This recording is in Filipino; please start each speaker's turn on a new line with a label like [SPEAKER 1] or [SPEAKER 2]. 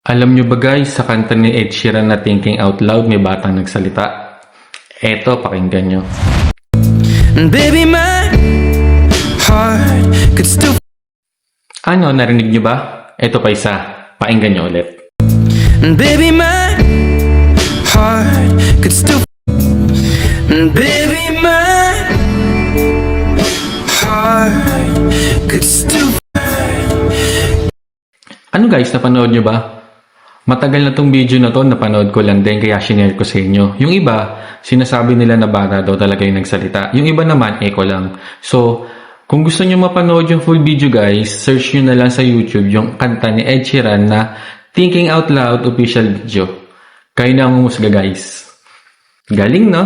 [SPEAKER 1] Alam nyo ba guys, sa kanta ni Ed Sheeran na Thinking Out Loud, may batang nagsalita. Eto, pakinggan nyo.
[SPEAKER 2] And baby, my heart could still.
[SPEAKER 1] Ano, narinig nyo ba? Eto pa isa. Pakinggan nyo ulit.
[SPEAKER 2] And baby, my heart could still. And baby, my heart could still.
[SPEAKER 1] Ano guys, napanood nyo ba? Matagal na tong video na to, napanood ko lang din kaya shinare ko sa inyo. Yung iba, sinasabi nila na bata daw talaga yung nagsalita. Yung iba naman, echo lang. So, kung gusto nyo mapanood yung full video guys, search nyo na lang sa YouTube yung kanta ni Ed Sheeran na Thinking Out Loud official video. Kayo na ang umusga guys. Galing no?